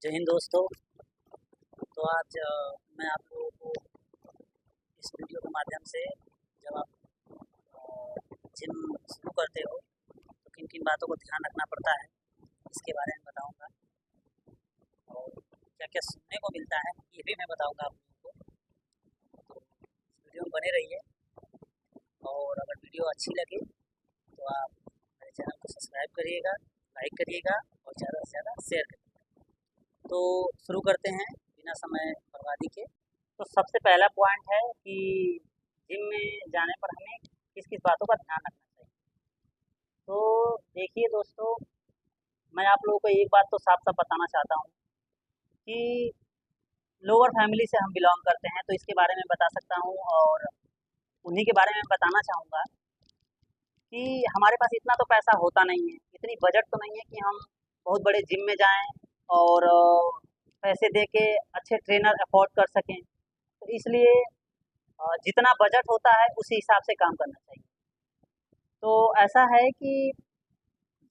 जय हिंद दोस्तों। तो आज मैं आप लोगों को इस वीडियो के माध्यम से जब आप जिम शुरू करते हो तो किन किन बातों को ध्यान रखना पड़ता है इसके बारे में बताऊंगा, और क्या क्या सुनने को मिलता है ये भी मैं बताऊंगा आप लोगों को। तो इस वीडियो में बने रहिए, और अगर वीडियो अच्छी लगे तो आप मेरे चैनल को सब्सक्राइब करिएगा, लाइक करिएगा और ज़्यादा से ज़्यादा शेयर करिएगा। तो शुरू करते हैं बिना समय बर्बादी के। तो सबसे पहला पॉइंट है कि जिम में जाने पर हमें किस किस बातों का ध्यान रखना चाहिए। तो देखिए दोस्तों, मैं आप लोगों को एक बात तो साफ साफ बताना चाहता हूँ कि लोअर फैमिली से हम बिलोंग करते हैं, तो इसके बारे में बता सकता हूँ, और उन्हीं के बारे में बताना चाहूँगा कि हमारे पास इतना तो पैसा होता नहीं है, इतनी बजट तो नहीं है कि हम बहुत बड़े जिम में जाएं और पैसे दे के अच्छे ट्रेनर अफोर्ड कर सकें। तो इसलिए जितना बजट होता है उसी हिसाब से काम करना चाहिए। तो ऐसा है कि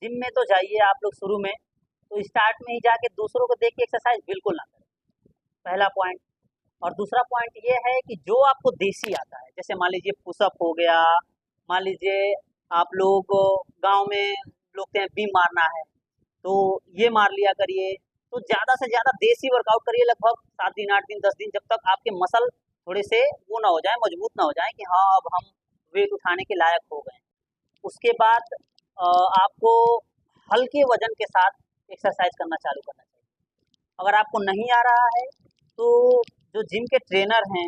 जिम में तो जाइए आप लोग शुरू में, तो स्टार्ट में ही जाके दूसरों को देख के एक्सरसाइज बिल्कुल ना करें, पहला पॉइंट। और दूसरा पॉइंट ये है कि जो आपको देसी आता है, जैसे मान लीजिए पुशअप हो गया, मान लीजिए आप लोग गांव में लोग हैं बीम मारना है तो ये मार लिया करिए। तो ज़्यादा से ज़्यादा देसी वर्कआउट करिए, लगभग 7 दिन 8 दिन 10 दिन, जब तक आपके मसल थोड़े से वो ना हो जाए, मजबूत ना हो जाए कि हाँ अब हम वेट उठाने के लायक हो गए। उसके बाद आपको हल्के वजन के साथ एक्सरसाइज करना चालू करना चाहिए। अगर आपको नहीं आ रहा है तो जो जिम के ट्रेनर हैं,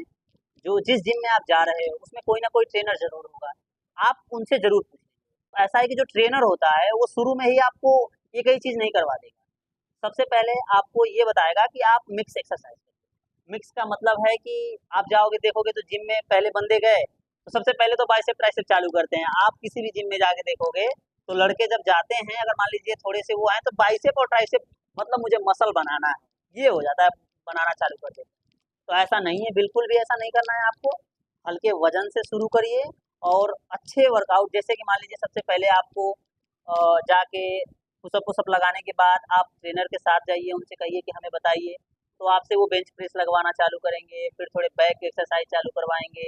जो जिस जिम में आप जा रहे हो उसमें कोई ना कोई ट्रेनर जरूर होगा, आप उनसे जरूर पूछिए। ऐसा है कि जो ट्रेनर होता है वो शुरू में ही आपको ये कई चीज़ नहीं करवा देगा। सबसे पहले आपको ये बताएगा कि आप मिक्स एक्सरसाइज करिए। मिक्स का मतलब है कि आप जाओगे देखोगे तो जिम में पहले बंदे गए तो सबसे पहले तो बाइसेप ट्राइसेप चालू करते हैं। आप किसी भी जिम में जाके देखोगे तो लड़के जब जाते हैं, अगर मान लीजिए थोड़े से वो आए तो बाइसेप और ट्राइसेप, मतलब मुझे मसल बनाना है, ये हो जाता है, बनाना चालू कर देते हैं। तो ऐसा नहीं है, बिल्कुल भी ऐसा नहीं करना है आपको। हल्के वजन से शुरू करिए और अच्छे वर्कआउट, जैसे कि मान लीजिए सबसे पहले आपको जाके पुशअप पुशअप लगाने के बाद आप ट्रेनर के साथ जाइए, उनसे कहिए कि हमें बताइए, तो आपसे वो बेंच प्रेस लगवाना चालू करेंगे, फिर थोड़े बैक एक्सरसाइज चालू करवाएंगे,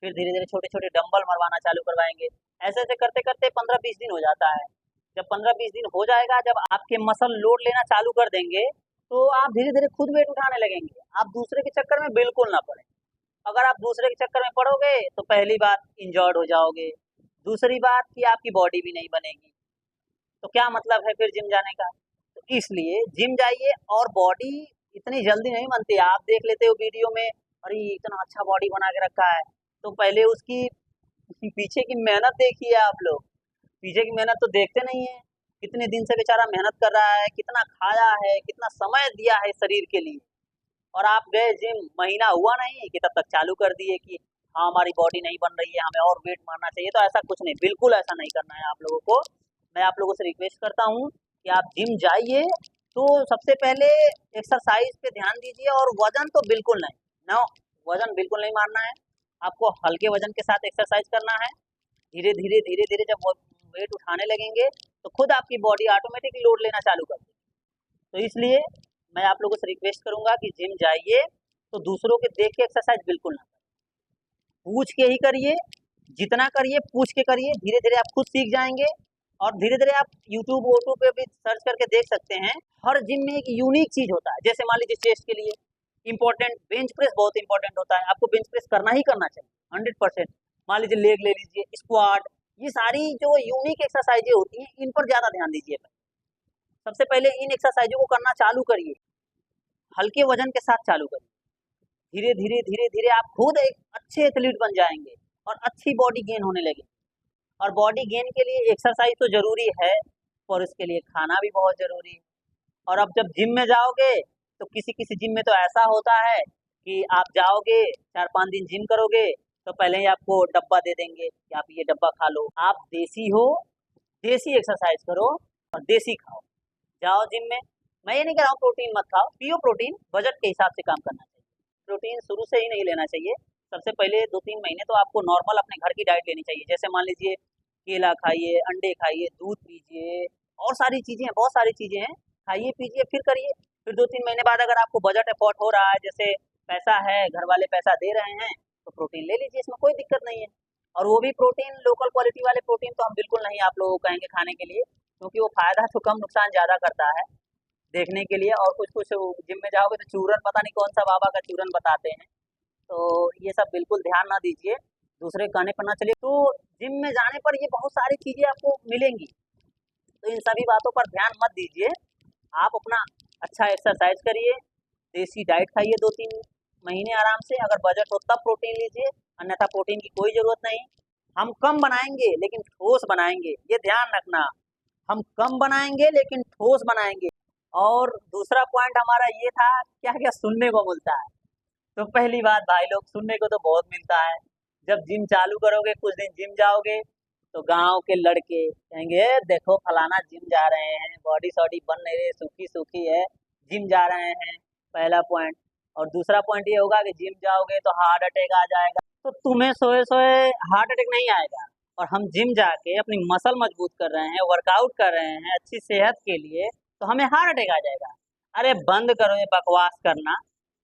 फिर धीरे धीरे छोटे छोटे डंबल मरवाना चालू करवाएंगे। ऐसे ऐसे करते करते 15-20 दिन हो जाता है। जब 15-20 दिन हो जाएगा, जब आपके मसल लोड लेना चालू कर देंगे तो आप धीरे धीरे खुद वेट उठाने लगेंगे। आप दूसरे के चक्कर में बिल्कुल ना पड़े। अगर आप दूसरे के चक्कर में पड़ोगे तो पहली बात इंजर्ड हो जाओगे, दूसरी बात कि आपकी बॉडी भी नहीं बनेगी। तो क्या मतलब है फिर जिम जाने का। तो इसलिए जिम जाइए, और बॉडी इतनी जल्दी नहीं बनती। आप देख लेते हो वीडियो में, अरे इतना अच्छा बॉडी बना के रखा है, तो पहले उसकी पीछे की मेहनत देखिए आप लोग। पीछे की मेहनत तो देखते नहीं है, कितने दिन से बेचारा मेहनत कर रहा है, कितना खाया है, कितना समय दिया है शरीर के लिए। और आप गए जिम, महीना हुआ नहीं कि तब तक चालू कर दिए कि हाँ हमारी बॉडी नहीं बन रही है, हमें और वेट मारना चाहिए। तो ऐसा कुछ नहीं, बिल्कुल ऐसा नहीं करना है आप लोगों को। मैं आप लोगों से रिक्वेस्ट करता हूँ कि आप जिम जाइए तो सबसे पहले एक्सरसाइज पे ध्यान दीजिए, और वजन तो बिल्कुल नहीं, नो, वजन बिल्कुल नहीं मारना है। आपको हल्के वजन के साथ एक्सरसाइज करना है। धीरे धीरे धीरे धीरे जब वेट उठाने लगेंगे तो खुद आपकी बॉडी ऑटोमेटिक लोड लेना चालू कर देगी। तो इसलिए मैं आप लोगों से रिक्वेस्ट करूंगा कि जिम जाइए तो दूसरों के देख के एक्सरसाइज बिल्कुल ना करें, पूछ के ही करिए। जितना करिए पूछ के करिए, धीरे धीरे आप खुद सीख जाएंगे। और धीरे धीरे आप यूट्यूब वोट्यूब पे भी सर्च करके देख सकते हैं। हर जिम में एक यूनिक चीज होता है। जैसे मान लीजिए चेस्ट के लिए इंपॉर्टेंट बेंच प्रेस बहुत इंपॉर्टेंट होता है, आपको बेंच प्रेस करना ही करना चाहिए 100%। मान लीजिए लेग ले लीजिए, स्क्वाट, ये सारी जो यूनिक एक्सरसाइजें होती हैं इन पर ज्यादा ध्यान दीजिए। सबसे पहले इन एक्सरसाइजों को करना चालू करिए, हल्के वजन के साथ चालू करिए। धीरे धीरे धीरे धीरे आप खुद एक अच्छे एथलीट बन जाएंगे और अच्छी बॉडी गेन होने लगे। और बॉडी गेन के लिए एक्सरसाइज तो जरूरी है, और इसके लिए खाना भी बहुत जरूरी है। और अब जब जिम में जाओगे तो किसी किसी जिम में तो ऐसा होता है कि आप जाओगे 4-5 दिन जिम करोगे तो पहले ही आपको डब्बा दे देंगे कि आप ये डब्बा खा लो। आप देसी हो, देसी एक्सरसाइज करो और देसी खाओ। जाओ जिम में। मैं ये नहीं कह रहा हूँ प्रोटीन मत खाओ, पियो प्रोटीन, बजट के हिसाब से काम करना चाहिए। प्रोटीन शुरू से ही नहीं लेना चाहिए। सबसे पहले 2-3 महीने तो आपको नॉर्मल अपने घर की डाइट लेनी चाहिए। जैसे मान लीजिए केला खाइए, अंडे खाइए, दूध पीजिए, और सारी चीज़ें हैं, बहुत सारी चीज़ें हैं, खाइए पीजिए फिर करिए। फिर 2-3 महीने बाद अगर आपको बजट अफोर्ड हो रहा है, जैसे पैसा है, घर वाले पैसा दे रहे हैं, तो प्रोटीन ले लीजिए, इसमें कोई दिक्कत नहीं है। और वो भी प्रोटीन लोकल क्वालिटी वाले प्रोटीन तो हम बिल्कुल नहीं आप लोगों को कहेंगे खाने के लिए, क्योंकि वो फ़ायदा तो कम नुकसान ज़्यादा करता है देखने के लिए। और कुछ कुछ जिम में जाओगे तो चूरन, पता नहीं कौन सा बाबा का चूरन बताते हैं, तो ये सब बिल्कुल ध्यान ना दीजिए, दूसरे के कहने पर ना चलिए। तो जिम में जाने पर ये बहुत सारी चीज़ें आपको मिलेंगी, तो इन सभी बातों पर ध्यान मत दीजिए। आप अपना अच्छा एक्सरसाइज करिए, देसी डाइट खाइए 2-3 महीने आराम से, अगर बजट हो तब प्रोटीन लीजिए, अन्यथा प्रोटीन की कोई ज़रूरत नहीं। हम कम बनाएंगे लेकिन ठोस बनाएंगे, ये ध्यान रखना, हम कम बनाएंगे लेकिन ठोस बनाएंगे। और दूसरा पॉइंट हमारा ये था, क्या क्या सुनने को मिलता है। तो पहली बात भाई लोग, सुनने को तो बहुत मिलता है। जब जिम चालू करोगे, कुछ दिन जिम जाओगे, तो गांव के लड़के कहेंगे, "ए, देखो फलाना जिम जा रहे हैं, बॉडी सॉडी बन नहीं रही, सूखी सूखी है, जिम जा रहे हैं।" पहला पॉइंट। और दूसरा पॉइंट ये होगा कि जिम जाओगे तो हार्ट अटैक आ जाएगा। तो तुम्हें सोए सोए हार्ट अटैक नहीं आएगा, और हम जिम जाके अपनी मसल मजबूत कर रहे हैं, वर्कआउट कर रहे हैं अच्छी सेहत के लिए, तो हमें हार्ट अटैक आ जाएगा। अरे बंद करो ये बकवास करना,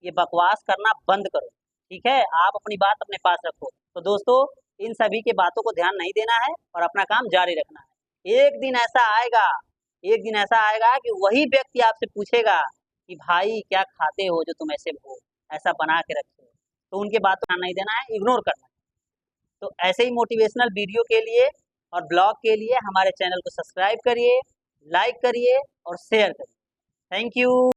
ये बकवास करना बंद करो, ठीक है? आप अपनी बात अपने पास रखो। तो दोस्तों, इन सभी के बातों को ध्यान नहीं देना है और अपना काम जारी रखना है। एक दिन ऐसा आएगा कि वही व्यक्ति आपसे पूछेगा कि भाई क्या खाते हो जो तुम ऐसे हो, ऐसा बना के रखे हो। तो उनके बातों को ध्यान नहीं देना है, इग्नोर करना है। तो ऐसे ही मोटिवेशनल वीडियो के लिए और ब्लॉग के लिए हमारे चैनल को सब्सक्राइब करिए, लाइक करिए और शेयर करिए। Thank you.